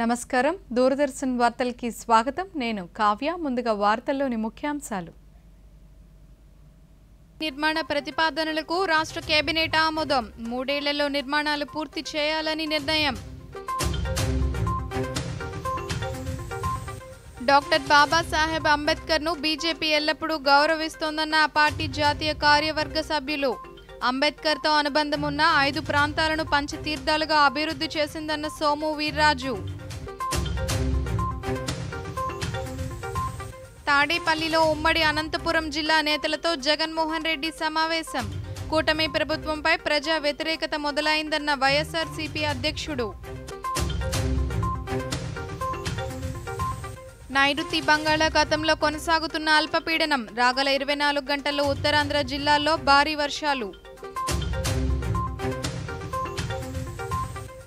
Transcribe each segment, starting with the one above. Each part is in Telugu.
నమస్కారం దూరదర్శన్ వార్తలకి స్వాగతం నేను కావ్య ముందుగా వార్తల్లోని ముఖ్యాంశాలు నిర్మాణ ప్రతిపాదనలకు రాష్ట్ర కేబినెట్ ఆమోదం 3 ఏళ్లలో నిర్మాణాలు పూర్తి చేయాలని నిర్ణయం డాక్టర్ బాబాసాహెబ్ అంబేద్కర్ను బీజేపీ ఎల్లప్పుడూ గౌరవిస్తోందన్న ఆ పార్టీ జాతీయ కార్యవర్గ సభ్యులు అంబేద్కర్తో అనుబంధం ఉన్న 5 ప్రాంతాలను పంచతీర్థాలుగా అభివృద్ధి చేసిందన్న సోము వీర్రాజు తాడేపల్లిలో ఉమ్మడి అనంతపురం జిల్లా నేతలతో జగన్మోహన్ రెడ్డి సమావేశం కూటమి ప్రభుత్వంపై ప్రజా వ్యతిరేకత మొదలైందన్న వైఎస్ఆర్సీపీ అధ్యక్షుడు నైరుతి బంగాళాఖాతంలో కొనసాగుతున్న అల్పపీడనం రాగల 24 గంటల్లో ఉత్తరాంధ్ర జిల్లాల్లో భారీ వర్షాలు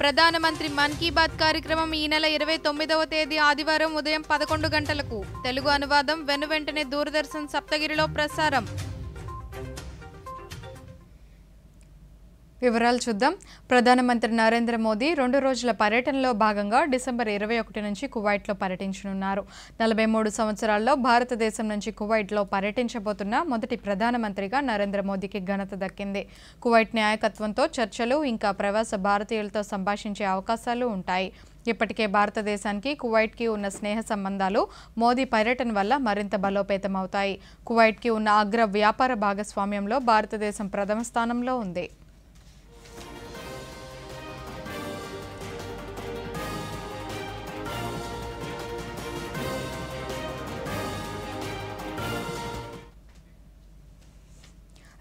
ప్రధానమంత్రి మన్ కీ బాత్ కార్యక్రమం ఈ నెల 29వ తేదీ ఆదివారం ఉదయం 11 గంటలకు తెలుగు అనువాదం వెనువెంటనే దూరదర్శన్ సప్తగిరిలో ప్రసారం వివరాలు చూద్దాం ప్రధానమంత్రి నరేంద్ర మోదీ 2 రోజుల పర్యటనలో భాగంగా డిసెంబర్ 21 నుంచి కువైట్లో పర్యటించనున్నారు 43 సంవత్సరాల్లో భారతదేశం నుంచి కువైట్లో పర్యటించబోతున్న మొదటి ప్రధానమంత్రిగా నరేంద్ర మోదీకి ఘనత దక్కింది కువైట్ నాయకత్వంతో చర్చలు ఇంకా ప్రవాస భారతీయులతో సంభాషించే అవకాశాలు ఉంటాయి ఇప్పటికే భారతదేశానికి కువైట్కి ఉన్న స్నేహ సంబంధాలు మోదీ పర్యటన వల్ల మరింత బలోపేతమవుతాయి కువైట్కి ఉన్న అగ్ర వ్యాపార భాగస్వామ్యంలో భారతదేశం ప్రథమ స్థానంలో ఉంది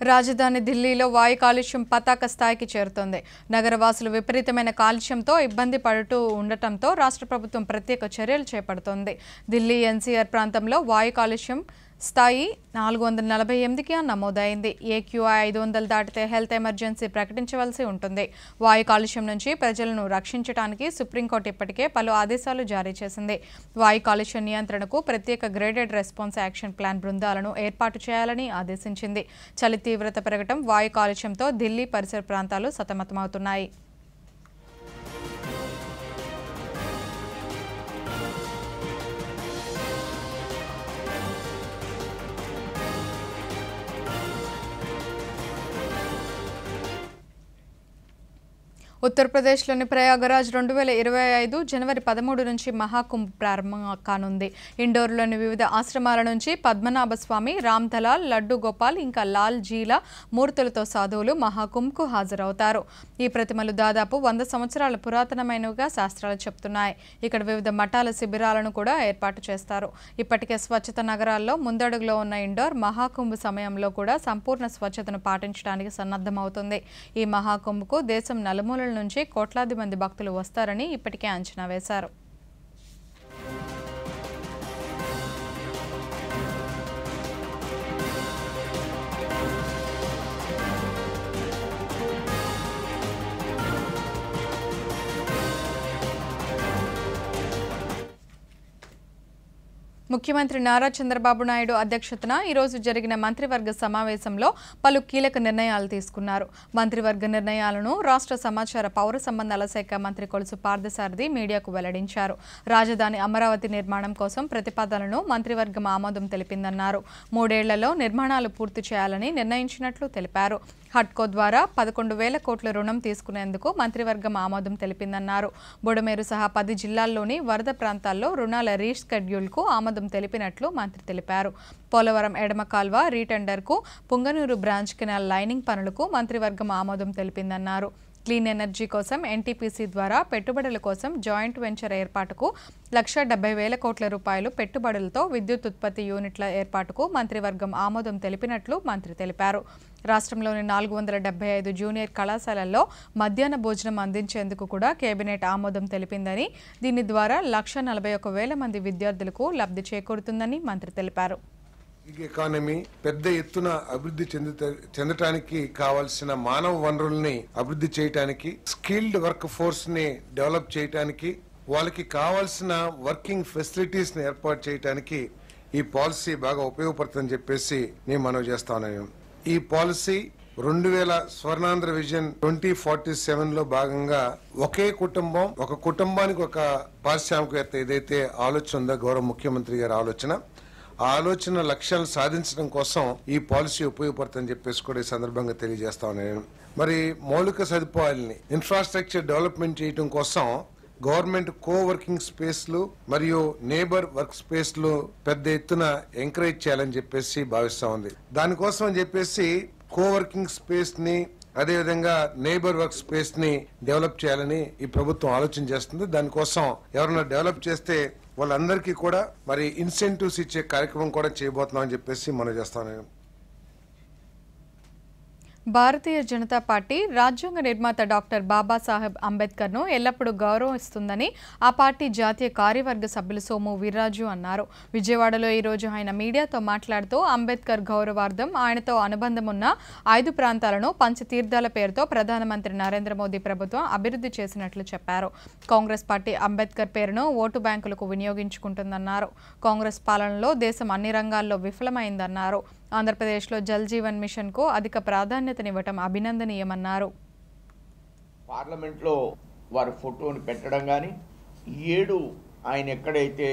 రాజధాని ఢిల్లీలో వాయు కాలుష్యం పతాక స్థాయికి చేరుతోంది నగరవాసులు విపరీతమైన కాలుష్యంతో ఇబ్బంది పడుతూ ఉండటంతో రాష్ట్ర ప్రభుత్వం ప్రత్యేక చర్యలు చేపడుతోంది ఢిల్లీ ఎన్సీఆర్ ప్రాంతంలో వాయు కాలుష్యం స్థాయి 448కి నమోదైంది ఏక్యూఐ 500 దాటితే హెల్త్ ఎమర్జెన్సీ ప్రకటించవలసి ఉంటుంది వాయు కాలుష్యం నుంచి ప్రజలను రక్షించడానికి సుప్రీంకోర్టు ఇప్పటికే పలు ఆదేశాలు జారీ చేసింది వాయు కాలుష్య నియంత్రణకు ప్రత్యేక గ్రేడెడ్ రెస్పాన్స్ యాక్షన్ ప్లాన్ బృందాలను ఏర్పాటు చేయాలని ఆదేశించింది చలి తీవ్రత పెరగడం వాయు కాలుష్యంతో ఢిల్లీ పరిసర ప్రాంతాలు సతమతమవుతున్నాయి ఉత్తరప్రదేశ్లోని ప్రయాగరాజ్ 2025 జనవరి 13 నుంచి మహాకుంభ్ ప్రారంభం కానుంది ఇండోర్లోని వివిధ ఆశ్రమాల నుంచి పద్మనాభ స్వామి రామ్ దలాల్ లడ్డు గోపాల్ ఇంకా లాల్ జీల మూర్తులతో సాధువులు మహాకుంభ్కు హాజరవుతారు ఈ ప్రతిమలు దాదాపు 100 సంవత్సరాల పురాతనమైనవిగా శాస్త్రాలు చెప్తున్నాయి ఇక్కడ వివిధ మఠాల శిబిరాలను కూడా ఏర్పాటు చేస్తారు ఇప్పటికే స్వచ్ఛత నగరాల్లో ముందడుగులో ఉన్న ఇండోర్ మహాకుంభ్ సమయంలో కూడా సంపూర్ణ స్వచ్ఛతను పాటించడానికి సన్నద్ధమవుతుంది ఈ మహాకుంభ్కు దేశం నలుమూలల నుంచి కోట్లాది మంది భక్తులు వస్తారని ఇప్పటికే అంచనా వేశారు ముఖ్యమంత్రి నారా చంద్రబాబు నాయుడు అధ్యక్షతన ఈరోజు జరిగిన మంత్రివర్గ సమావేశంలో పలు కీలక నిర్ణయాలు తీసుకున్నారు మంత్రివర్గ నిర్ణయాలను రాష్ట్ర సమాచార పౌర సంబంధాల శాఖ మంత్రి కొలుసు పార్థసారథి మీడియాకు వెల్లడించారు రాజధాని అమరావతి నిర్మాణం కోసం ప్రతిపాదనలను మంత్రివర్గం ఆమోదం తెలిపిందన్నారు 3 ఏళ్లలో నిర్మాణాలు పూర్తి చేయాలని నిర్ణయించినట్లు తెలిపారు హట్కో ద్వారా 11,000 కోట్ల రుణం తీసుకునేందుకు మంత్రివర్గం ఆమోదం తెలిపిందన్నారు బుడమేరు సహా 10 జిల్లాల్లోని వరద ప్రాంతాల్లో రుణాల రీషెడ్యూల్కు ఆమోదం తెలిపినట్లు మంత్రి తెలిపారు పోలవరం ఎడమ కాల్వ రీటెండర్కు పుంగనూరు బ్రాంచ్ కెనాల్ లైనింగ్ పనులకు మంత్రివర్గం ఆమోదం తెలిపిందన్నారు క్లీన్ ఎనర్జీ కోసం ఎన్టీపీసీ ద్వారా పెట్టుబడుల కోసం జాయింట్ వెంచర్ ఏర్పాటుకు 1,70,000 కోట్ల రూపాయలు పెట్టుబడులతో విద్యుత్ ఉత్పత్తి యూనిట్ల ఏర్పాటుకు మంత్రివర్గం ఆమోదం తెలిపినట్లు మంత్రి తెలిపారు రాష్ట్రంలోని 475 జూనియర్ కళాశాలల్లో మధ్యాహ్న భోజనం అందించేందుకు కూడా కేబినెట్ ఆమోదం తెలిపిందని దీని ద్వారా 1,41,000 మంది విద్యార్థులకు లబ్ధి చేకూరుతుందని మంత్రి తెలిపారు ఎకానమీ పెద్ద ఎత్తున అభివృద్ధి చెందటానికి కావాల్సిన మానవ వనరుల్ని అభివృద్ధి చేయడానికి స్కిల్డ్ వర్క్ ఫోర్స్ ని డెవలప్ చేయడానికి వాళ్ళకి కావాల్సిన వర్కింగ్ ఫెసిలిటీస్ ని ఏర్పాటు చేయడానికి ఈ పాలసీ బాగా ఉపయోగపడుతుందని చెప్పేసి నేను మనవి చేస్తాను ఈ పాలసీ 2000 స్వర్ణాంధ్ర విజన్ 2047 లో భాగంగా ఒకే కుటుంబం, ఒక కుటుంబానికి ఒక పారిశ్రామికవేత్త ఏదైతే ఆలోచన ఉందో గౌరవ ముఖ్యమంత్రి గారి ఆలోచన, ఆ ఆలోచన లక్ష్యాలు సాధించడం కోసం ఈ పాలసీ ఉపయోగపడుతుందని చెప్పేసి కూడా ఈ సందర్భంగా తెలియజేస్తా ఉన్నాను. మరి మౌలిక సదుపాయాలని ఇన్ఫ్రాస్ట్రక్చర్ డెవలప్మెంట్ చేయడం కోసం గవర్నమెంట్ కోవర్కింగ్ స్పేస్లు మరియు నేబర్ వర్క్ స్పేస్లు పెద్ద ఎత్తున ఎంకరేజ్ చేయాలని చెప్పేసి భావిస్తా ఉంది. దానికోసం అని చెప్పేసి కోవర్కింగ్ స్పేస్ ని అదేవిధంగా నేబర్ వర్క్ స్పేస్ ని డెవలప్ చేయాలని ఈ ప్రభుత్వం ఆలోచన చేస్తుంది. దానికోసం ఎవరైనా డెవలప్ చేస్తే వాళ్ళందరికీ కూడా మరి ఇన్సెంటివ్స్ ఇచ్చే కార్యక్రమం కూడా చేయబోతున్నాం అని చెప్పేసి మనం చేస్తాను. భారతీయ జనతా పార్టీ రాజ్యాంగ నిర్మాత డాక్టర్ బాబాసాహెబ్ అంబేద్కర్ను ఎల్లప్పుడూ గౌరవిస్తుందని ఆ పార్టీ జాతీయ కార్యవర్గ సభ్యులు సోము వీర్రాజు అన్నారు. విజయవాడలో ఈరోజు ఆయన మీడియాతో మాట్లాడుతూ అంబేద్కర్ గౌరవార్థం ఆయనతో అనుబంధం ఉన్న 5 ప్రాంతాలను పంచతీర్థాల పేరుతో ప్రధానమంత్రి నరేంద్ర మోదీ ప్రభుత్వం అభివృద్ధి చేసినట్లు చెప్పారు. కాంగ్రెస్ పార్టీ అంబేద్కర్ పేరును ఓటు బ్యాంకులకు వినియోగించుకుంటుందన్నారు. కాంగ్రెస్ పాలనలో దేశం అన్ని రంగాల్లో విఫలమైందన్నారు. ఆంధ్రప్రదేశ్లో జల్ జీవన్ మిషన్ కు అధిక ప్రాధాన్యతనివ్వటం అభినందనీయమన్నారు. పార్లమెంట్లో వారి ఫోటోని పెట్టడం కానీ 7 ఆయన ఎక్కడైతే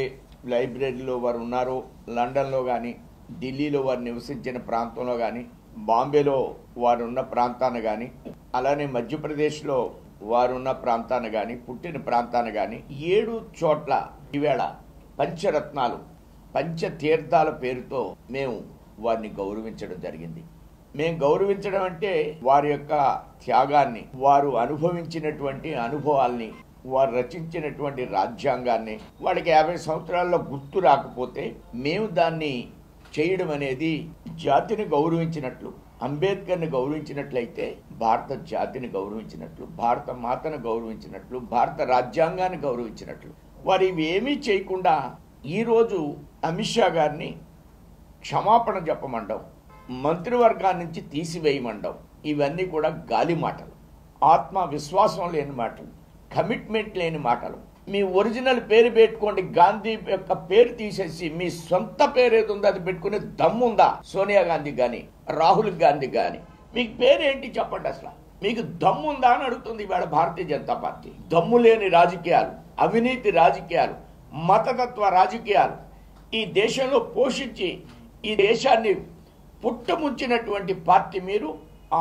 లైబ్రరీలో వారు ఉన్నారో లండన్లో కానీ ఢిల్లీలో వారు నివసించిన ప్రాంతంలో కానీ బాంబేలో వారు ఉన్న ప్రాంతాన్ని కానీ అలానే మధ్యప్రదేశ్లో వారున్న ప్రాంతాన్ని కానీ పుట్టిన ప్రాంతాన్ని కానీ 7 చోట్ల ఈవేళ పంచరత్నాలు పంచతీర్థాల పేరుతో మేము వారిని గౌరవించడం జరిగింది. మేము గౌరవించడం అంటే వారి యొక్క త్యాగాన్ని, వారు అనుభవించినటువంటి అనుభవాల్ని, వారు రచించినటువంటి రాజ్యాంగాన్ని వాళ్ళకి 50 సంవత్సరాల్లో గుర్తు రాకపోతే మేము దాన్ని చేయడం అనేది జాతిని గౌరవించినట్లు, అంబేద్కర్ని గౌరవించినట్లయితే భారత జాతిని గౌరవించినట్లు, భారత మాతను గౌరవించినట్లు, భారత రాజ్యాంగాన్ని గౌరవించినట్లు. వారు ఇవి ఏమీ చేయకుండా ఈరోజు అమిత్ షా గారిని క్షమాపణ చెప్పమండం, మంత్రివర్గాన్ని నుంచి తీసివేయమండం, ఇవన్నీ కూడా గాలి మాటలు, ఆత్మవిశ్వాసం లేని మాటలు, కమిట్మెంట్ లేని మాటలు. మీ ఒరిజినల్ పేరు పెట్టుకోండి, గాంధీ యొక్క పేరు తీసేసి మీ సొంత పేరు ఏది ఉందో అది పెట్టుకునే దమ్ముందా సోనియా గాంధీ కానీ రాహుల్ గాంధీ కానీ? మీకు పేరేంటి చెప్పండి, అసలు మీకు దమ్ముందా అని అడుగుతుంది ఇవాళ భారతీయ జనతా పార్టీ. దమ్ము లేని రాజకీయాలు, అవినీతి రాజకీయాలు, మతతత్వ రాజకీయాలు ఈ దేశంలో పోషించి ఈ దేశాన్ని పుట్టముంచినటువంటి పార్టీ మీరు. ఆ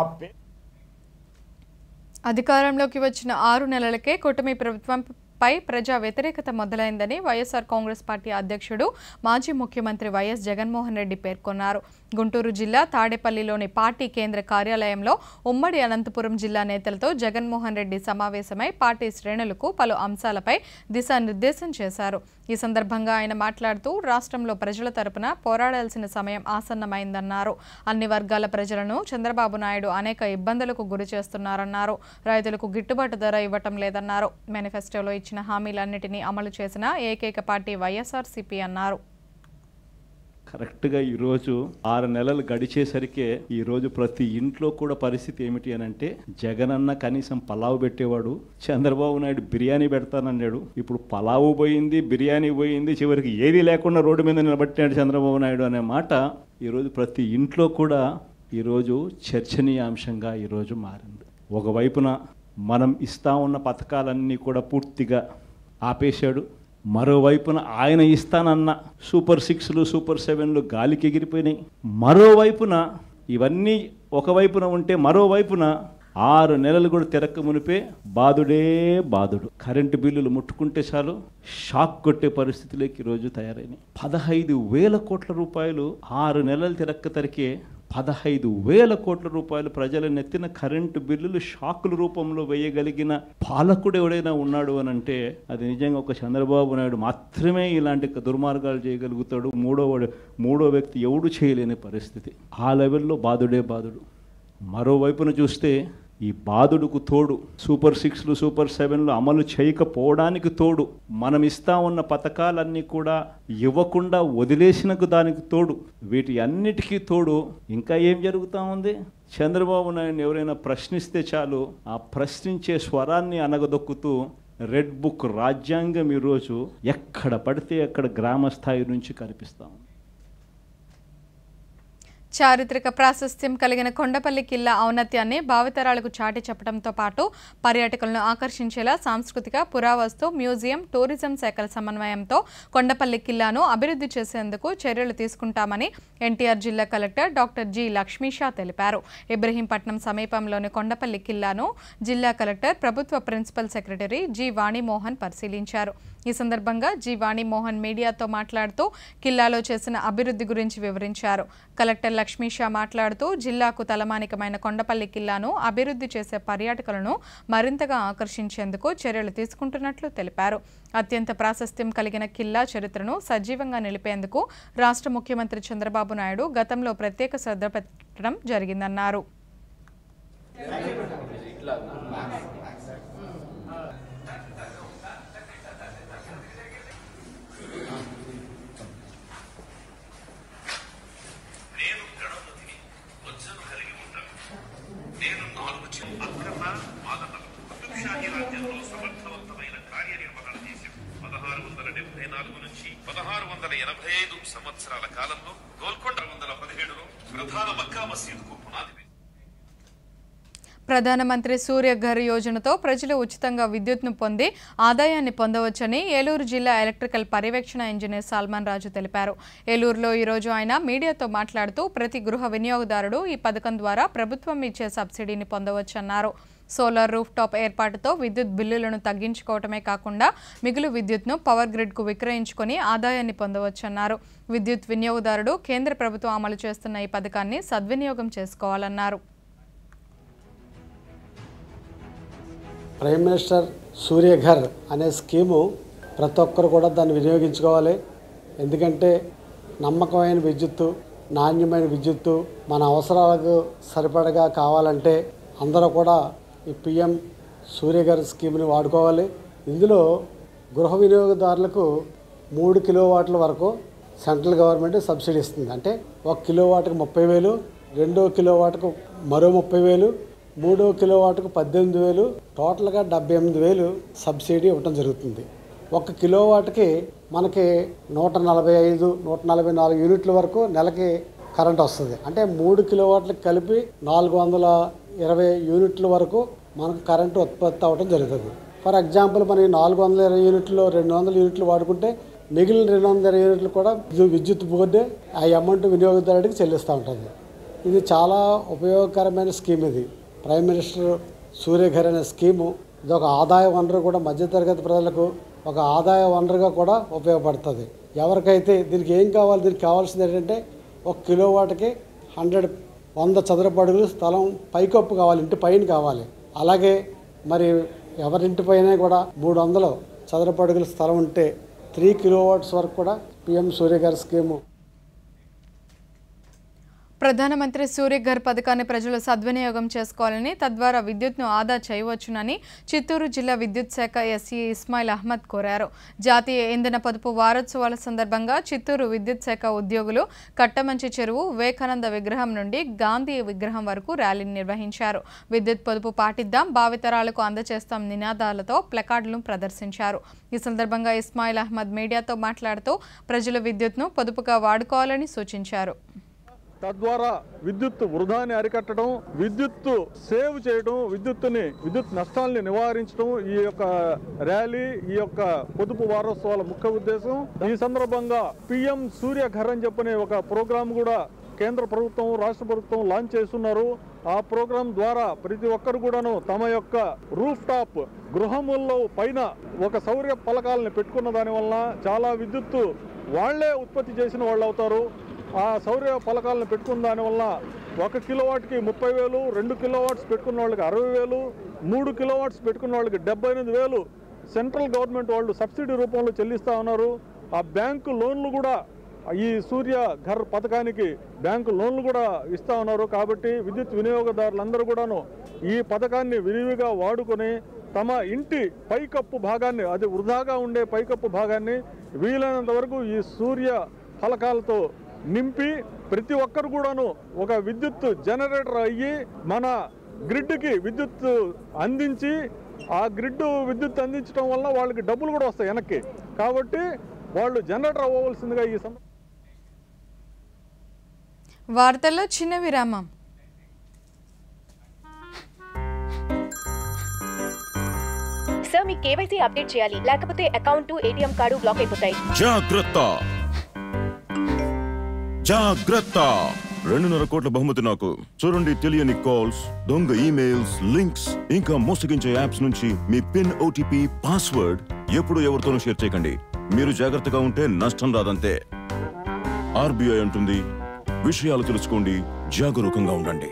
అధికారంలోకి వచ్చిన 6 నెలలకే కూటమి ప్రభుత్వంపై ప్రజా వ్యతిరేకత మొదలైందని వైఎస్ఆర్ కాంగ్రెస్ పార్టీ అధ్యక్షుడు మాజీ ముఖ్యమంత్రి వైఎస్ జగన్మోహన్ రెడ్డి పేర్కొన్నారు. గుంటూరు జిల్లా తాడేపల్లిలోని పార్టీ కేంద్ర కార్యాలయంలో ఉమ్మడి అనంతపురం జిల్లా నేతలతో జగన్మోహన్ రెడ్డి సమావేశమై పార్టీ శ్రేణులకు పలు అంశాలపై దిశానిర్దేశం చేశారు. ఈ సందర్భంగా ఆయన మాట్లాడుతూ రాష్ట్రంలో ప్రజల తరపున పోరాడాల్సిన సమయం ఆసన్నమైందన్నారు. అన్ని వర్గాల ప్రజలను చంద్రబాబు నాయుడు అనేక ఇబ్బందులకు గురి చేస్తున్నారన్నారు. రైతులకు గిట్టుబాటు ధర ఇవ్వటం లేదన్నారు. మేనిఫెస్టోలో ఇచ్చిన హామీలన్నిటినీ అమలు చేసిన ఏకైక పార్టీ వైఎస్ఆర్సీపీ అన్నారు. కరెక్ట్గా ఈరోజు 6 నెలలు గడిచేసరికే ఈరోజు ప్రతి ఇంట్లో కూడా పరిస్థితి ఏమిటి అని అంటే, జగనన్న కనీసం పలావు పెట్టేవాడు, చంద్రబాబు నాయుడు బిర్యానీ పెడతానన్నాడు, ఇప్పుడు పలావు పోయింది, బిర్యానీ పోయింది, చివరికి ఏది లేకుండా రోడ్డు మీద నిలబట్టాడు చంద్రబాబు నాయుడు అనే మాట ఈరోజు ప్రతి ఇంట్లో కూడా ఈరోజు చర్చనీయాంశంగా ఈరోజు మారింది. ఒకవైపున మనం ఇస్తా ఉన్న పథకాలన్నీ కూడా పూర్తిగా ఆపేశాడు, మరోవైపున ఆయన ఇస్తానన్న సూపర్ 6లు సూపర్ 7లు గాలికి ఎగిరిపోయినాయి. మరోవైపున ఇవన్నీ ఒకవైపున ఉంటే మరోవైపున 6 నెలలు కూడా తిరక్క మునిపే బాధుడే బాధుడు. కరెంటు బిల్లులు ముట్టుకుంటే చాలు షాక్ కొట్టే పరిస్థితిలోకి ఈరోజు తయారైనాయి. 15,000 కోట్ల రూపాయలు 6 నెలలు తిరక్క తరికే 15,000 కోట్ల రూపాయలు ప్రజల నెత్తిన కరెంటు బిల్లులు షాకుల రూపంలో వేయగలిగిన పాలకుడు ఎవడైనా ఉన్నాడు అని అంటే అది నిజంగా ఒక చంద్రబాబు నాయుడు మాత్రమే ఇలాంటి దుర్మార్గాలు చేయగలుగుతాడు. మూడో వ్యక్తి ఎవడు చేయలేని పరిస్థితి. ఆ లెవెల్లో బాధుడే బాధుడు. మరోవైపున చూస్తే ఈ బాధుడుకు తోడు సూపర్ 6లు సూపర్ 7లు అమలు చేయకపోవడానికి తోడు మనం ఇస్తా ఉన్న పథకాలన్నీ కూడా ఇవ్వకుండా వదిలేసినకు దానికి తోడు వీటి అన్నిటికీ తోడు ఇంకా ఏం జరుగుతూ ఉంది? చంద్రబాబు నాయుడు ఎవరైనా ప్రశ్నిస్తే చాలు ఆ ప్రశ్నించే స్వరాన్ని అనగదొక్కుతూ రెడ్ బుక్ రాజ్యాంగం ఈరోజు ఎక్కడ పడితే అక్కడ గ్రామ స్థాయి నుంచి కనిపిస్తాం. చారిత్రక ప్రాశస్త్యం కలిగిన కొండపల్లి కిల్లా ఔన్నత్యాన్ని భావితరాలకు చాటి చెప్పడంతో పాటు పర్యాటకులను ఆకర్షించేలా సాంస్కృతిక పురావస్తు మ్యూజియం టూరిజం శాఖల సమన్వయంతో కొండపల్లి కిల్లాను అభివృద్ధి చేసేందుకు చర్యలు తీసుకుంటామని ఎన్టీఆర్ జిల్లా కలెక్టర్ డాక్టర్ జి లక్ష్మీషా తెలిపారు. ఇబ్రహీంపట్నం సమీపంలోని కొండపల్లి కిల్లాను జిల్లా కలెక్టర్ ప్రభుత్వ ప్రిన్సిపల్ సెక్రటరీ జి వాణిమోహన్ పరిశీలించారు. ఈ సందర్భంగా జి వాణిమోహన్ మీడియాతో మాట్లాడుతూ కిల్లాలో చేసిన అభివృద్ధి గురించి వివరించారు. కలెక్టర్ లక్ష్మీషా మాట్లాడుతూ జిల్లాకు తలమానికమైన కొండపల్లి కిల్లాను అభివృద్ధి చేసే పర్యాటకులను మరింతగా ఆకర్షించేందుకు చర్యలు తీసుకుంటున్నట్లు తెలిపారు. అత్యంత ప్రాశస్త్యం కలిగిన కిల్లా చరిత్రను సజీవంగా నిలిపేందుకు రాష్ట్ర ముఖ్యమంత్రి చంద్రబాబు నాయుడు గతంలో ప్రత్యేక శ్రద్ధ పెట్టడం జరిగిందన్నారు. సంవత్సరాల కాలంలో గోల్కొండ 117లో ప్రధాన మక్కా మసీదుకు పునాది. ప్రధానమంత్రి సూర్యఘర్ యోజనతో ప్రజలు ఉచితంగా విద్యుత్ను పొంది ఆదాయాన్ని పొందవచ్చని ఏలూరు జిల్లా ఎలక్ట్రికల్ పర్యవేక్షణ ఇంజనీర్ సల్మాన్ రాజు తెలిపారు. ఏలూరులో ఈరోజు ఆయన మీడియాతో మాట్లాడుతూ ప్రతి గృహ వినియోగదారుడు ఈ పథకం ద్వారా ప్రభుత్వం ఇచ్చే సబ్సిడీని పొందవచ్చన్నారు. సోలార్ రూఫ్ టాప్ ఏర్పాటుతో విద్యుత్ బిల్లులను తగ్గించుకోవటమే కాకుండా మిగులు విద్యుత్ను పవర్ గ్రిడ్కు విక్రయించుకొని ఆదాయాన్ని పొందవచ్చన్నారు. విద్యుత్ వినియోగదారుడు కేంద్ర ప్రభుత్వం అమలు చేస్తున్న ఈ పథకాన్ని సద్వినియోగం చేసుకోవాలన్నారు. ప్రైమ్ మినిస్టర్ సూర్యఘర్ అనే స్కీము ప్రతి ఒక్కరు కూడా దాన్ని వినియోగించుకోవాలి. ఎందుకంటే నమ్మకమైన విద్యుత్తు, నాణ్యమైన విద్యుత్తు మన అవసరాలకు సరిపడగా కావాలంటే అందరూ కూడా ఈ పిఎం సూర్యఘర్ స్కీమ్ని వాడుకోవాలి. ఇందులో గృహ వినియోగదారులకు 3 కిలోవాట్ల వరకు సెంట్రల్ గవర్నమెంట్ సబ్సిడీ ఇస్తుంది. అంటే 1 కిలోవాట్కు 30,000, 2 కిలోవాట్కు మరో 30,000, 3 కిలోవాట్కు 18,000, టోటల్గా 78,000 సబ్సిడీ ఇవ్వటం జరుగుతుంది. 1 కిలోవాట్కి మనకి 145, 144 యూనిట్ల వరకు నెలకి కరెంట్ వస్తుంది. అంటే 3 కిలోవాట్లకు కలిపి 420 యూనిట్ల వరకు మనకు కరెంటు ఉత్పత్తి అవ్వడం జరుగుతుంది. ఫర్ ఎగ్జాంపుల్ మనకి 420 యూనిట్లు 200 యూనిట్లు వాడుకుంటే మిగిలిన 220 యూనిట్లు కూడా విద్యుత్ బోర్డే ఆ అమౌంట్ వినియోగదారుడికి చెల్లిస్తూ ఉంటుంది. ఇది చాలా ఉపయోగకరమైన స్కీమ్. ఇది ప్రైమ్ మినిస్టర్ సూర్యఘర్ అనే స్కీము ఇది ఒక ఆదాయ వనరు కూడా మధ్యతరగతి ప్రజలకు ఒక ఆదాయ వనరుగా కూడా ఉపయోగపడుతుంది. ఎవరికైతే దీనికి ఏం కావాలి, దీనికి కావాల్సింది ఏంటంటే 1 కిలోవాట్కి 100 చదరపు అడుగులు స్థలం పైకప్పు కావాలి, ఇంటి పైన కావాలి. అలాగే మరి ఎవరింటి పైన కూడా 300 చదరపు అడుగుల స్థలం ఉంటే 3 కిలోవాట్స్ వరకు కూడా పిఎం సూర్యఘర్ స్కీము. ప్రధానమంత్రి సూర్యఘర్ పథకాన్ని ప్రజలు సద్వినియోగం చేసుకోవాలని, తద్వారా విద్యుత్ను ఆదా చేయవచ్చునని చిత్తూరు జిల్లా విద్యుత్ శాఖ ఎస్ఈ ఇస్మాయిల్ అహ్మద్ కోరారు. జాతీయ ఇంధన పొదుపు వారోత్సవాల సందర్భంగా చిత్తూరు విద్యుత్ శాఖ ఉద్యోగులు కట్టమంచి చెరువు వివేకానంద విగ్రహం నుండి గాంధీ విగ్రహం వరకు ర్యాలీని నిర్వహించారు. విద్యుత్ పొదుపు పాటిద్దాం, భావితరాలకు అందజేస్తాం నినాదాలతో ప్లకార్డులను ప్రదర్శించారు. ఈ సందర్భంగా ఇస్మాయిల్ అహ్మద్ మీడియాతో మాట్లాడుతూ ప్రజలు విద్యుత్ను పొదుపుగా వాడుకోవాలని సూచించారు. తద్వారా విద్యుత్ వృధాన్ని అరికట్టడం, విద్యుత్ సేవ్ చేయడం, విద్యుత్ నష్టాలని నివారించడం ఈ యొక్క ర్యాలీ, ఈ యొక్క పొదుపు వారోత్సవాల ముఖ్య ఉద్దేశం. ఈ సందర్భంగా పిఎం సూర్యఘర్ అని చెప్పనే ఒక ప్రోగ్రాం కూడా కేంద్ర ప్రభుత్వం, రాష్ట్ర ప్రభుత్వం లాంచ్ చేస్తున్నారు. ఆ ప్రోగ్రాం ద్వారా ప్రతి ఒక్కరు కూడాను తమ యొక్క రూఫ్ టాప్ గృహముల్లో పైన ఒక సౌర్య పలకాలను పెట్టుకున్న దాని వలన చాలా విద్యుత్తు వాళ్లే ఉత్పత్తి చేసిన వాళ్ళు అవుతారు. ఆ సౌర్య పలకాలను పెట్టుకున్న దానివల్ల 1 కిలోవాట్కి 30,000, 2 కిలోవాట్స్ పెట్టుకున్న వాళ్ళకి 60,000, 3 కిలోవాట్స్ పెట్టుకున్న వాళ్ళకి 78,000 సెంట్రల్ గవర్నమెంట్ వాళ్ళు సబ్సిడీ రూపంలో చెల్లిస్తూ ఉన్నారు. ఆ బ్యాంకు లోన్లు కూడా ఈ సూర్యఘర్ పథకానికి బ్యాంకు లోన్లు కూడా ఇస్తూ ఉన్నారు. కాబట్టి విద్యుత్ వినియోగదారులందరూ కూడాను ఈ పథకాన్ని విరివిగా వాడుకొని తమ ఇంటి పైకప్పు భాగాన్ని, అది వృధాగా ఉండే పైకప్పు భాగాన్ని వీలైనంత వరకు ఈ సూర్య ఫలకాలతో నింపి ప్రతి ఒక్కరు కూడాను ఒక విద్యుత్ జనరేటర్ అయ్యి మన గ్రిడ్కి విద్యుత్ అందించి, ఆ గ్రిడ్ విద్యుత్ అందించడం వల్ల వాళ్ళకి డబ్బులు కూడా వస్తాయి వెనక్కి. కాబట్టి వాళ్ళు జనరేటర్ అవ్వవలసిందిగా ఈ వార్తల్లో చిన్న విరామం. సార్, మీ కేవైసీ అప్డేట్ చేయాలి, లేకపోతే అకౌంట్ ఏటీఎం కార్డు బ్లాక్ అయిపోతాయి. జాగ్రత్త జాగ్రత్త 2.5 కోట్ల బహుమతి నాకు. చూడండి, తెలియని కాల్స్, దొంగ ఈమెయిల్స్, లింక్స్, ఇంకా మోసగించే యాప్స్ నుంచి మీ పిన్, ఓటీపీ, పాస్వర్డ్ ఎప్పుడు ఎవరితోనూ షేర్ చేయకండి. మీరు జాగ్రత్తగా ఉంటే నష్టం రాదంతే. ఆర్బీఐ అంటుంది, విషయాలు తెలుసుకోండి, జాగరూకంగా ఉండండి.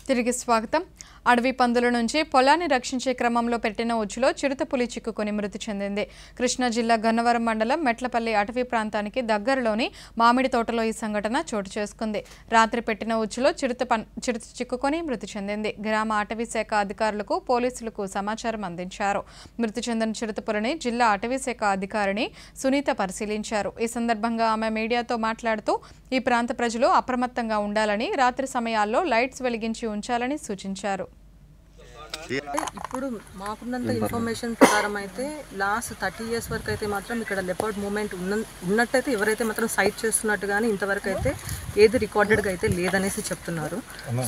తిరిగి స్వాగతం. అడవి పందుల నుంచి పొలాన్ని రక్షించే క్రమంలో పెట్టిన ఉచ్చులో చిరుతపులి చిక్కుకొని మృతి చెందింది. కృష్ణా జిల్లా గన్నవరం మండలం మెట్లపల్లి అటవీ ప్రాంతానికి దగ్గరలోని మామిడి తోటలో ఈ సంఘటన చోటు చేసుకుంది. రాత్రి పెట్టిన ఉచ్చులో చిరుత చిక్కుకొని మృతి చెందింది. గ్రామ అటవీ శాఖ అధికారులకు, పోలీసులకు సమాచారం అందించారు. మృతి చెందిన చిరుతపులిని జిల్లా అటవీ శాఖ అధికారిని సునీత పరిశీలించారు. ఈ సందర్భంగా ఆమె మీడియాతో మాట్లాడుతూ ఈ ప్రాంత ప్రజలు అప్రమత్తంగా ఉండాలని, రాత్రి సమయాల్లో లైట్స్ వెలిగించి ఉంచాలని సూచించారు. ఇప్పుడు మాకున్నంత ఇన్ఫర్మేషన్ ప్రకారం అయితే లాస్ట్ 30 years వరకు అయితే మాత్రం ఇక్కడ లెపర్డ్ మూవ్మెంట్ ఉన్నట్టయితే ఎవరైతే మాత్రం సైట్ చేస్తున్నట్టు కానీ ఇంతవరకు అయితే ఏది రికార్డెడ్గా అయితే లేదనేసి చెప్తున్నారు.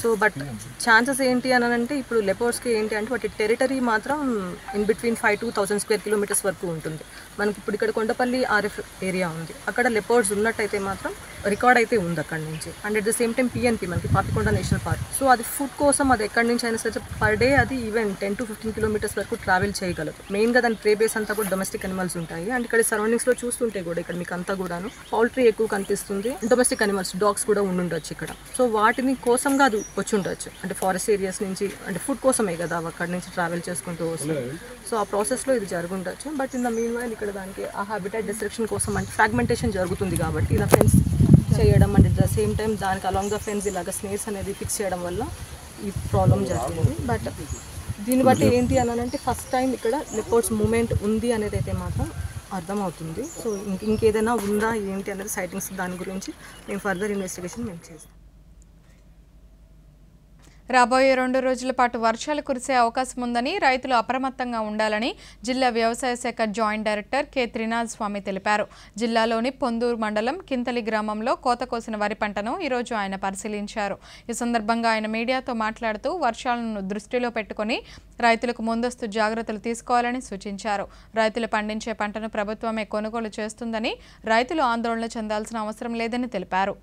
సో బట్ ఛాన్సెస్ ఏంటి అని అంటే ఇప్పుడు లెపర్డ్స్కి ఏంటి అంటే వాటి టెరిటరీ మాత్రం in between 5 to 1000 square kilometers వరకు ఉంటుంది. మనకి ఇప్పుడు ఇక్కడ కొండపల్లి ఆర్ఎఫ్ ఏరియా ఉంది, అక్కడ లెపర్డ్స్ ఉన్నట్టయితే మాత్రం రికార్డ్ అయితే ఉంది అక్కడి నుంచి. And at the same time PNP మనకి పాపికొండ నేషనల్ పార్క్. సో అది ఫుడ్ కోసం అది ఎక్కడి నుంచి అయినా సరే పర్ డే అది ఈవెన్ 10 to 15 kilometers వరకు ట్రావెల్ చేయగలదు. మెయిన్గా దాని ప్రే బేస్ అంతా కూడా డొమెస్టిక్ అనిమల్స్ ఉంటాయి. అండ్ ఇక్కడ సరౌండింగ్స్లో చూస్తుంటే కూడా ఇక్కడ మీకు అంతా కూడాను పౌల్ట్రీ ఎక్కువ కనిపిస్తుంది, డొమెస్టిక్ అనిమల్స్ డాగ్స్ కూడా ఉండుండొచ్చు ఇక్కడ. సో వాటిని కోసంగా అది వచ్చి ఉండొచ్చు, అంటే ఫారెస్ట్ ఏరియాస్ నుంచి, అంటే ఫుడ్ కోసమే కదా అక్కడి నుంచి ట్రావెల్ చేసుకుంటూ వస్తుంది. సో ఆ ప్రాసెస్లో ఇది జరుగుండొచ్చు. But in the meanwhile ఇక్కడ దానికి ఆ హ్యాబిటాట్ డిస్ట్రక్షన్ కోసం అంటే ఫ్రాగ్మెంటేషన్ జరుగుతుంది కాబట్టి ఇలా ఫెన్స్ చేయడం and at the same time దానికి అలాంగ్ ద ఫెన్స్ ఇలాగ స్నేక్స్ అనేది ఫిక్స్ చేయడం వల్ల ఈ ప్రాబ్లం జరిగింది. బట్ దీన్ని బట్టి ఏంటి అని అంటే ఫస్ట్ టైం ఇక్కడ లెపర్డ్స్ మూమెంట్ ఉంది అనేది అయితే మాత్రం అర్థమవుతుంది. సో ఇంకేదైనా ఉందా ఏంటి అనేది సైటింగ్స్ దాని గురించి మేము ఫర్దర్ ఇన్వెస్టిగేషన్ మేము చేస్తాం. రాబోయే 2 రోజుల పాటు వర్షాలు కురిసే అవకాశం ఉందని, రైతులు అప్రమత్తంగా ఉండాలని జిల్లా వ్యవసాయ శాఖ జాయింట్ డైరెక్టర్ కె త్రినాథ్ స్వామి తెలిపారు. జిల్లాలోని పొందూరు మండలం కింతలి గ్రామంలో కోత కోసిన వరి పంటను ఈరోజు ఆయన పరిశీలించారు. ఈ సందర్భంగా ఆయన మీడియాతో మాట్లాడుతూ వర్షాలను దృష్టిలో పెట్టుకుని రైతులకు ముందస్తు జాగ్రత్తలు తీసుకోవాలని సూచించారు. రైతులు పండించే పంటను ప్రభుత్వమే కొనుగోలు చేస్తుందని, రైతులు ఆందోళన చెందాల్సిన అవసరం లేదని తెలిపారు.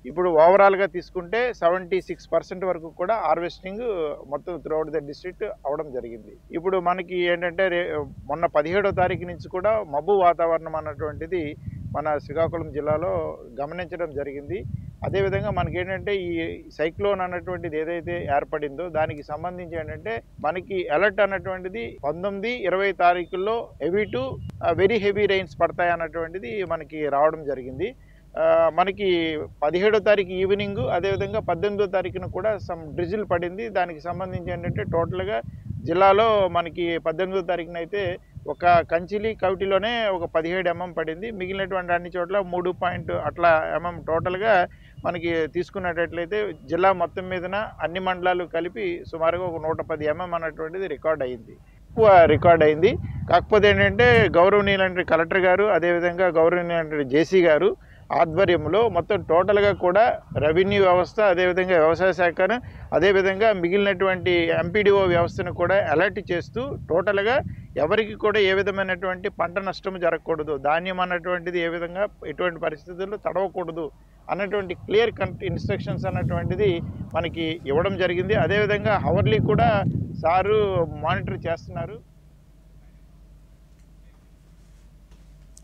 ఇప్పుడు ఓవరాల్గా తీసుకుంటే 76% వరకు కూడా హార్వెస్టింగ్ మొత్తం త్రూఅవుట్ ద డిస్ట్రిక్ట్ అవడం జరిగింది. ఇప్పుడు మనకి ఏంటంటే మొన్న 17వ తారీఖు నుంచి కూడా మబ్బు వాతావరణం అన్నటువంటిది మన శ్రీకాకుళం జిల్లాలో గమనించడం జరిగింది. అదేవిధంగా మనకి ఏంటంటే ఈ సైక్లోన్ అన్నటువంటిది ఏదైతే ఏర్పడిందో దానికి సంబంధించి ఏంటంటే మనకి అలర్ట్ అన్నటువంటిది 19, 20 తారీఖుల్లో heavy to very heavy rains పడతాయి అన్నటువంటిది మనకి రావడం జరిగింది. మనకి 17వ తారీఖు ఈవినింగ్, అదేవిధంగా 18వ తారీఖున కూడా సమ్ డ్రిజిల్ పడింది. దానికి సంబంధించి ఏంటంటే టోటల్గా జిల్లాలో మనకి 18వ తారీఖున అయితే ఒక కంచిలి కవిటిలోనే ఒక 17 mm పడింది. మిగిలినటువంటి అన్ని చోట్ల 3 అట్లా mm టోటల్గా మనకి తీసుకున్నట్లయితే జిల్లా మొత్తం మీదన అన్ని మండలాలు కలిపి సుమారుగా ఒక 110 mm అన్నటువంటిది రికార్డ్ అయింది. కాకపోతే ఏంటంటే గౌరవనీయులైన కలెక్టర్ గారు, అదేవిధంగా గౌరవనీయులైన జేసీ గారు ఆధ్వర్యంలో మొత్తం టోటల్గా కూడా రెవెన్యూ వ్యవస్థ, అదేవిధంగా వ్యవసాయ శాఖను, అదేవిధంగా మిగిలినటువంటి ఎంపీడీఓ వ్యవస్థను కూడా అలర్ట్ చేస్తూ టోటల్గా ఎవరికి కూడా ఏ విధమైనటువంటి పంట నష్టం జరగకూడదు, ధాన్యం అన్నటువంటిది ఏ విధంగా ఎటువంటి పరిస్థితుల్లో తడవకూడదు అన్నటువంటి క్లియర్ ఇన్స్ట్రక్షన్స్ అన్నటువంటిది మనకి ఇవ్వడం జరిగింది. అదేవిధంగా హవర్లీ కూడా సారు మానిటర్ చేస్తున్నారు.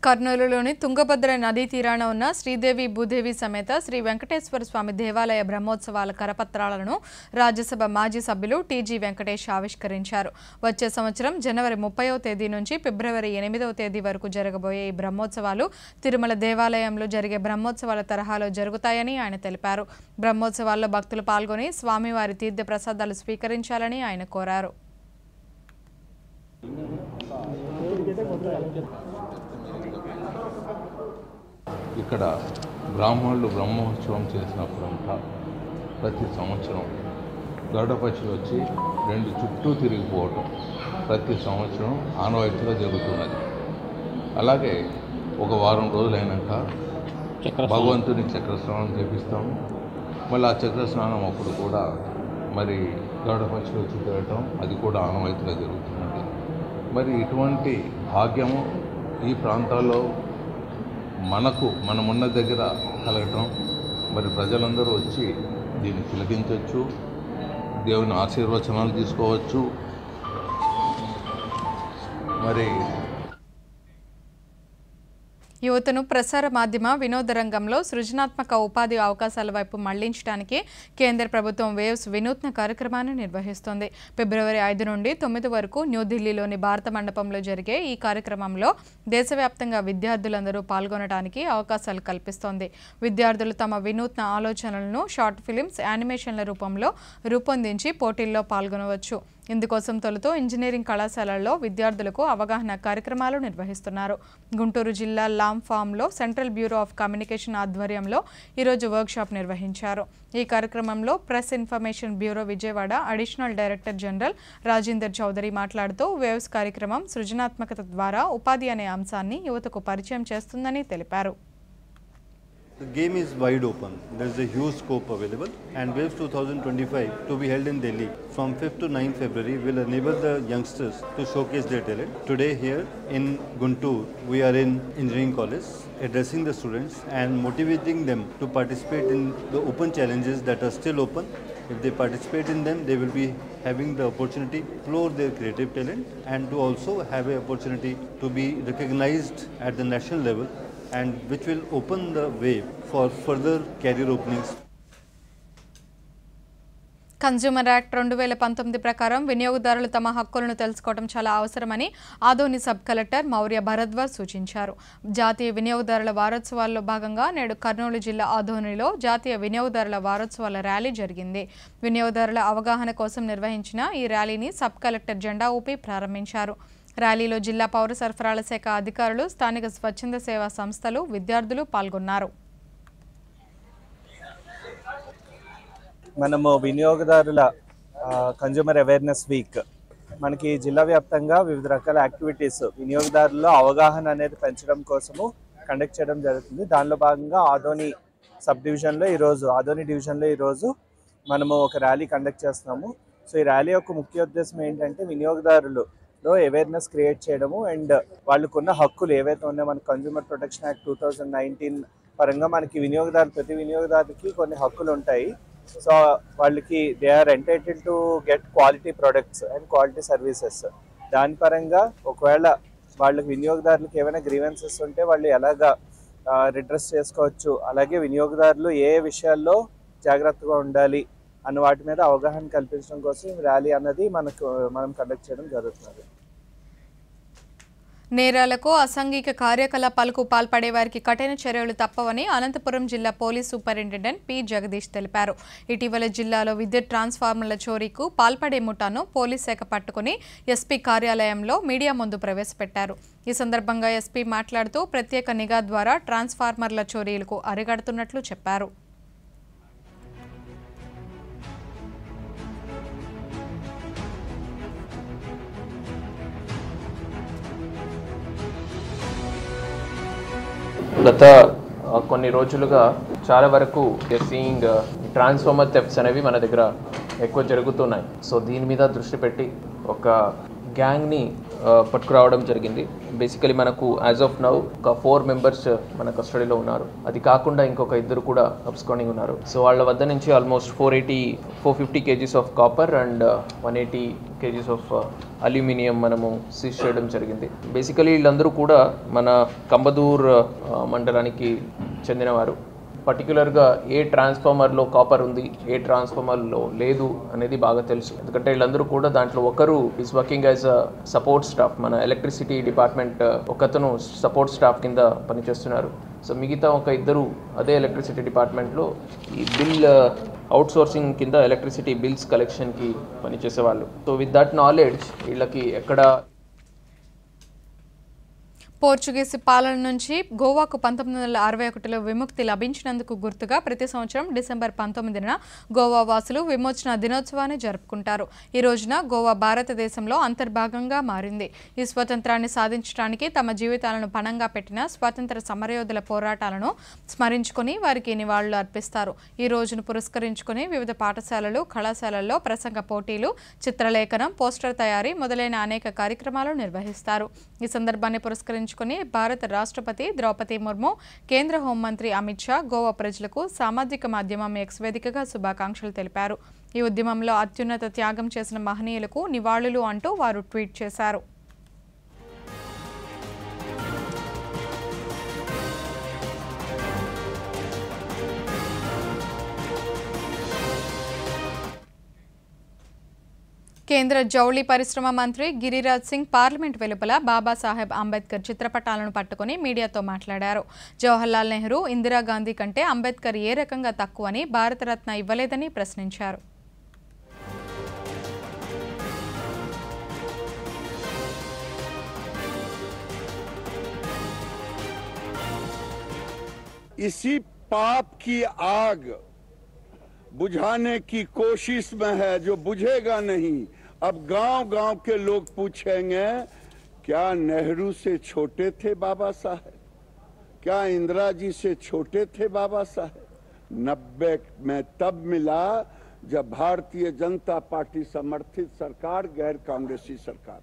కర్నూలులోని తుంగభద్ర నదీ తీరాన ఉన్న శ్రీదేవి భూదేవి సమేత శ్రీ వెంకటేశ్వర స్వామి దేవాలయ బ్రహ్మోత్సవాల కరపత్రాలను రాజ్యసభ మాజీ సభ్యులు టీజీ వెంకటేష్ ఆవిష్కరించారు. వచ్చే సంవత్సరం జనవరి 30వ తేదీ నుంచి ఫిబ్రవరి 8వ తేదీ వరకు జరగబోయే ఈ బ్రహ్మోత్సవాలు తిరుమల దేవాలయంలో జరిగే బ్రహ్మోత్సవాల తరహాలో జరుగుతాయని ఆయన తెలిపారు. బ్రహ్మోత్సవాల్లో భక్తులు పాల్గొని స్వామివారి తీర్థ ప్రసాదాలు స్వీకరించాలని ఆయన కోరారు. ఇక్కడ బ్రాహ్మణులు బ్రహ్మోత్సవం చేసినప్పుడంతా ప్రతి సంవత్సరం గరుడ పక్షులు వచ్చి 2 చుట్టూ తిరిగిపోవటం ప్రతి సంవత్సరం ఆనవాయితీగా జరుగుతున్నది. అలాగే ఒక వారం రోజులైనాక భగవంతుని చక్రస్నానం చేపిస్తాము. మళ్ళీ ఆ చక్రస్నానం అప్పుడు కూడా మరి గరుడ పక్షులు వచ్చి తిరగటం అది కూడా ఆనవాయితీగా జరుగుతున్నది. మరి ఇటువంటి భాగ్యము ఈ ప్రాంతాల్లో మనమున్న దగ్గర కలగటం, మరి ప్రజలందరూ వచ్చి దీన్ని తిలకించవచ్చు, దేవుని ఆశీర్వచనాలు తీసుకోవచ్చు. మరి యువతను ప్రసార మాధ్యమ వినోద రంగంలో సృజనాత్మక ఉపాధి అవకాశాల వైపు మళ్లించడానికి కేంద్ర ప్రభుత్వం వేవ్స్ వినూత్న కార్యక్రమాన్ని నిర్వహిస్తోంది. ఫిబ్రవరి 5 నుండి 9 వరకు న్యూఢిల్లీలోని భారత మండపంలో జరిగే ఈ కార్యక్రమంలో దేశవ్యాప్తంగా విద్యార్థులందరూ పాల్గొనడానికి అవకాశాలు కల్పిస్తోంది. విద్యార్థులు తమ వినూత్న ఆలోచనలను షార్ట్ ఫిలిమ్స్, యానిమేషన్ల రూపంలో రూపొందించి పోటీల్లో పాల్గొనవచ్చు. ఇందుకోసం తొలుత ఇంజనీరింగ్ కళాశాలల్లో విద్యార్థులకు అవగాహన కార్యక్రమాలు నిర్వహిస్తున్నారు. గుంటూరు జిల్లా లామ్ ఫామ్లో సెంట్రల్ బ్యూరో ఆఫ్ కమ్యూనికేషన్ ఆధ్వర్యంలో ఈరోజు వర్క్షాప్ నిర్వహించారు. ఈ కార్యక్రమంలో press information bureau Vijayawada additional director general Rajender Chaudhary మాట్లాడుతూ వేవ్స్ కార్యక్రమం సృజనాత్మకత ద్వారా ఉపాధి అనే అంశాన్ని యువతకు పరిచయం చేస్తుందని తెలిపారు. The game is wide open. There is a huge scope available, and Waves 2025 to be held in Delhi from 5th to 9th February will enable the youngsters to showcase their talent. Today here in Guntur, we are in Engineering College addressing the students and motivating them to participate in the open challenges that are still open. If they participate in them, they will be having the opportunity to explore their creative talent and to also have an opportunity to be recognized at the national level, and which will open the way for further career openings. Consumer act 2019 ప్రకారం వినియోగదారులు తమ హక్కులను తెలుసుకోవడం చాలా అవసరమని ఆదోని సబ్ కలెక్టర్ మౌర్య భరద్వాజ్ సూచించారు. జాతీయ వినియోగదారుల వారోత్సవాల్లో భాగంగా నేడు కర్నూలు జిల్లా ఆదోనిలో జాతీయ వినియోగదారుల వారోత్సవాల ర్యాలీ జరిగింది. వినియోగదారుల అవగాహన కోసం నిర్వహించిన ఈ ర్యాలీని సబ్ కలెక్టర్ జెండా ఊపి ప్రారంభించారు. ర్యాలీలో జిల్లా పౌర సరఫరాల శాఖ అధికారులు, స్థానిక స్వచ్ఛంద సేవా సంస్థలు, విద్యార్థులు పాల్గొన్నారు. మనము వినియోగదారుల కన్జ్యూమర్ అవేర్నెస్ వీక్ మనకి జిల్లా వ్యాప్తంగా వివిధ రకాల యాక్టివిటీస్ వినియోగదారుల్లో అవగాహన అనేది పెంచడం కోసము కండక్ట్ చేయడం జరుగుతుంది. దానిలో భాగంగా ఆదోని డివిజన్లో ఈరోజు మనము ఒక ర్యాలీ కండక్ట్ చేస్తున్నాము. సో ఈ ర్యాలీ యొక్క ముఖ్య ఉద్దేశం ఏంటంటే వినియోగదారులు అవేర్నెస్ క్రియేట్ చేయడము అండ్ వాళ్ళకున్న హక్కులు ఏవైతే ఉన్నాయో మన కన్జ్యూమర్ ప్రొటెక్షన్ యాక్ట్ 2019 పరంగా మనకి ప్రతి వినియోగదారుకి కొన్ని హక్కులు ఉంటాయి. సో వాళ్ళకి they are entitled to get quality products and quality services. దాని పరంగా ఒకవేళ వాళ్ళకి వినియోగదారులకు ఏమైనా గ్రీవెన్సెస్ ఉంటే వాళ్ళు ఎలాగా రిడ్రెస్ చేసుకోవచ్చు, అలాగే వినియోగదారులు ఏ విషయాల్లో జాగ్రత్తగా ఉండాలి అన్న వాటి మీద అవగాహన కల్పించడం కోసం ఈ ర్యాలీ అన్నది మనం కండక్ట్ చేయడం జరుగుతుంది. నేరాలకు, అసాంఘిక కార్యకలాపాలకు పాల్పడే వారికి కఠిన చర్యలు తప్పవని అనంతపురం జిల్లా పోలీస్ సూపరింటెండెంట్ పి జగదీష్ తెలిపారు. ఇటీవల జిల్లాలో విద్యుత్ ట్రాన్స్ఫార్మర్ల చోరీకు పాల్పడే ముఠాను పోలీస్ శాఖ పట్టుకుని ఎస్పీ కార్యాలయంలో మీడియా ముందు ప్రవేశపెట్టారు. ఈ సందర్భంగా ఎస్పీ మాట్లాడుతూ ప్రత్యేక నిఘా ద్వారా ట్రాన్స్ఫార్మర్ల చోరీలకు అరికడుతున్నట్లు చెప్పారు. గత కొన్ని రోజులుగా చాలా వరకు సీయింగ్ ట్రాన్స్ఫార్మర్ థెఫ్ట్స్ అనేవి మన దగ్గర ఎక్కువ జరుగుతున్నాయి. సో దీని మీద దృష్టి పెట్టి ఒక గ్యాంగ్ని పట్టుకురావడం జరిగింది. బేసికలీ మనకు యాజ్ ఆఫ్ నౌ ఒక 4 మెంబర్స్ మన కస్టడీలో ఉన్నారు. అది కాకుండా ఇంకొక 2 కూడా అబ్స్కాండింగ్ ఉన్నారు. సో వాళ్ళ వద్ద నుంచి almost 450 kgs of copper and 180 kgs of aluminium మనము సీజ్ చేయడం జరిగింది. బేసికలీ వీళ్ళందరూ కూడా మన కంబదూర్ మండలానికి చెందినవారు. పర్టికులర్గా ఏ ట్రాన్స్ఫార్మర్లో కాపర్ ఉంది, ఏ ట్రాన్స్ఫార్మర్లో లేదు అనేది బాగా తెలుసు. ఎందుకంటే వీళ్ళందరూ కూడా దాంట్లో ఒకరు is working as a support staff, మన ఎలక్ట్రిసిటీ డిపార్ట్మెంట్ ఒకతను సపోర్ట్ స్టాఫ్ కింద పనిచేస్తున్నారు. సో మిగతా ఒక 2 అదే ఎలక్ట్రిసిటీ డిపార్ట్మెంట్లో ఈ బిల్ అవుట్సోర్సింగ్ కింద ఎలక్ట్రిసిటీ బిల్స్ కలెక్షన్కి పనిచేసేవాళ్ళు. సో విత్ దట్ నాలెడ్జ్ వీళ్ళకి ఎక్కడ పోర్చుగీసు పాలన నుంచి గోవాకు 1961లో విముక్తి లభించినందుకు గుర్తుగా ప్రతి సంవత్సరం డిసెంబర్ 19న గోవా వాసులు విమోచన దినోత్సవాన్ని జరుపుకుంటారు. ఈ రోజున గోవా భారతదేశంలో అంతర్భాగంగా మారింది. ఈ స్వతంత్రాన్ని సాధించడానికి తమ జీవితాలను పణంగా పెట్టిన స్వాతంత్ర సమరయోధుల పోరాటాలను స్మరించుకొని వారికి నివాళులు అర్పిస్తారు. ఈ రోజును పురస్కరించుకొని వివిధ పాఠశాలలు, కళాశాలల్లో ప్రసంగ పోటీలు, చిత్రలేఖనం, పోస్టర్ తయారీ మొదలైన అనేక కార్యక్రమాలు నిర్వహిస్తారు. ఈ సందర్భాన్ని పురస్కరించుకొని భారత రాష్ట్రపతి ద్రౌపది ముర్ము, కేంద్ర హోంమంత్రి అమిత్ షా గోవా ప్రజలకు సామాజిక మాధ్యమం ఎక్స్ వేదికగా శుభాకాంక్షలు తెలిపారు. ఈ ఉద్యమంలో అత్యున్నత త్యాగం చేసిన మహనీయులకు నివాళులు అంటూ వారు ట్వీట్ చేశారు. కేంద్ర జౌళి పరిశ్రమ మంత్రి గిరిరాజ్ సింగ్ పార్లమెంట్ వెలుపల బాబాసాహెబ్ అంబేద్కర్ చిత్రపటాలను పట్టుకుని మీడియాతో మాట్లాడారు. జవహర్లాల్ నెహ్రూ, ఇందిరాగాంధీ కంటే అంబేద్కర్ ఏ రకంగా తక్కువని, భారతరత్న ఇవ్వలేదని ప్రశ్నించారు. इसी पाप की आग बुझाने की कोशिश में है जो बुझेगा नहीं। अब गांव-गांव के लोग पूछेंगे क्या नेहरू से छोटे थे बाबा साहेब, क्या इंदिरा जी से छोटे थे बाबा साहेब। 90 में तब मिला जब भारतीय जनता पार्टी समर्थित सरकार, गैर कांग्रेसी सरकार।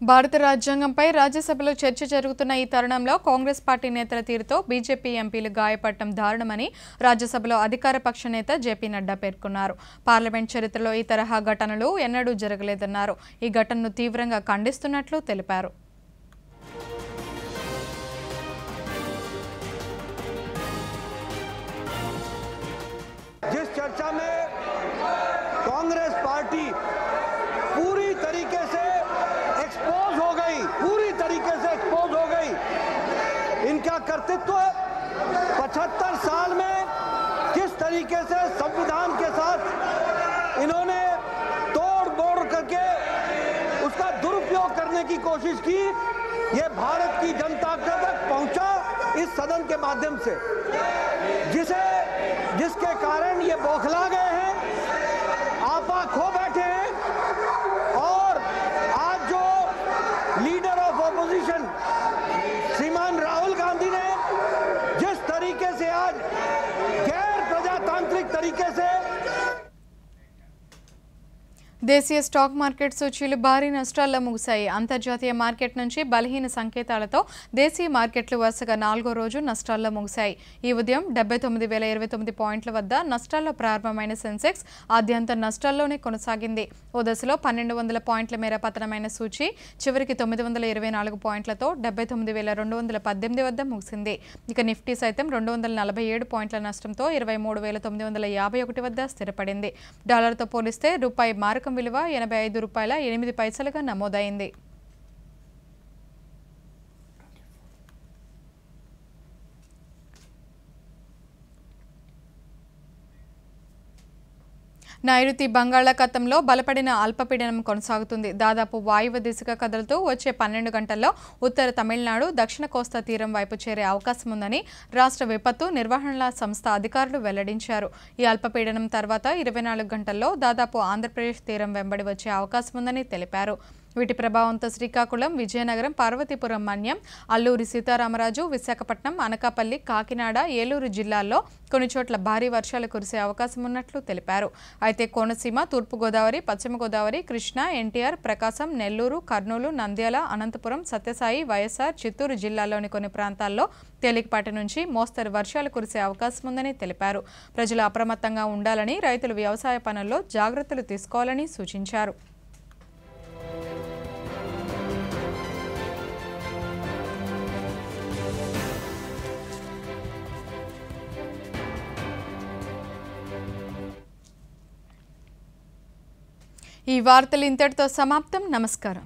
భారత రాజ్యాంగంపై రాజ్యసభలో చర్చ జరుగుతున్న ఈ తరుణంలో కాంగ్రెస్ పార్టీ నేతల తీరుతో బీజేపీ ఎంపీలు గాయపడటం దారుణమని రాజ్యసభలో అధికార పక్ష నేత జేపీ నడ్డా పేర్కొన్నారు. పార్లమెంట్ చరిత్రలో ఈ తరహా ఘటనలు ఎన్నడూ జరగలేదన్నారు. ఈ ఘటనను తీవ్రంగా ఖండిస్తున్నట్లు తెలిపారు. जिस चर्चा में कांग्रेस पार्टी पूरी तरीके से एक्सपोज हो गई, पूरी तरीके से एक्सपोज हो गई, इनका कर्तृत्व 75 साल में किस तरीके से संविधान के साथ इन्होंने तोड़ मोड़ करके उसका दुरुपयोग करने की कोशिश की, ये भारत की जनता तक पहुंचा इस सदन के माध्यम से, जिसके कारण ये बौखला गए हैं, आपा खो बैठे हैं। और आज जो लीडर ऑफ ऑपोजिशन श्रीमान राहुल गांधी ने जिस तरीके से आज गैर प्रजातांत्रिक तरीके से దేశీయ స్టాక్ మార్కెట్ సూచీలు భారీ నష్టాల్లో ముగిశాయి. అంతర్జాతీయ మార్కెట్ నుంచి బలహీన సంకేతాలతో దేశీయ మార్కెట్లు వరుసగా 4వ రోజు నష్టాల్లో ముగిశాయి. ఈ ఉదయం 79,029 పాయింట్ల వద్ద నష్టాల్లో ప్రారంభమైన సెన్సెక్స్ ఆద్యంతం నష్టాల్లోనే కొనసాగింది. ఓ దశలో 1,200 పాయింట్ల మేర పతనమైన సూచీ చివరికి 924 పాయింట్లతో 79,218 వద్ద ముగిసింది. ఇక నిఫ్టీ సైతం 247 పాయింట్ల నష్టంతో 23,951 వద్ద స్థిరపడింది. డాలర్తో పోలిస్తే రూపాయి మారకం విలువ ₹85.08గా నమోదైంది. నైరుతి బంగాళాఖాతంలో బలపడిన అల్పపీడనం కొనసాగుతుంది. దాదాపు వాయువ్య దిశగా కదులుతూ వచ్చే 12 గంటల్లో ఉత్తర తమిళనాడు, దక్షిణ కోస్తా తీరం వైపు చేరే అవకాశం ఉందని రాష్ట్ర విపత్తు నిర్వహణ సంస్థ అధికారులు వెల్లడించారు. ఈ అల్పపీడనం తర్వాత 24 గంటల్లో దాదాపు ఆంధ్రప్రదేశ్ తీరం వెంబడి వచ్చే అవకాశం ఉందని తెలిపారు. వీటి ప్రభావంతో శ్రీకాకుళం, విజయనగరం, పార్వతీపురం, మన్యం, అల్లూరి సీతారామరాజు, విశాఖపట్నం, అనకాపల్లి, కాకినాడ, ఏలూరు జిల్లాల్లో కొన్ని చోట్ల భారీ వర్షాలు కురిసే అవకాశం ఉన్నట్లు తెలిపారు. అయితే కోనసీమ, తూర్పుగోదావరి, పశ్చిమ గోదావరి, కృష్ణా, ఎన్టీఆర్, ప్రకాశం, నెల్లూరు, కర్నూలు, నంద్యాల, అనంతపురం, సత్యసాయి, వైఎస్ఆర్, చిత్తూరు జిల్లాల్లోని కొన్ని ప్రాంతాల్లో తేలికపాటి నుంచి మోస్తరు వర్షాలు కురిసే అవకాశం ఉందని తెలిపారు. ప్రజలు అప్రమత్తంగా ఉండాలని, రైతులు వ్యవసాయ పనుల్లో జాగ్రత్తలు తీసుకోవాలని సూచించారు. ఈ వార్తలు ఇంతటితో సమాప్తం. నమస్కారం.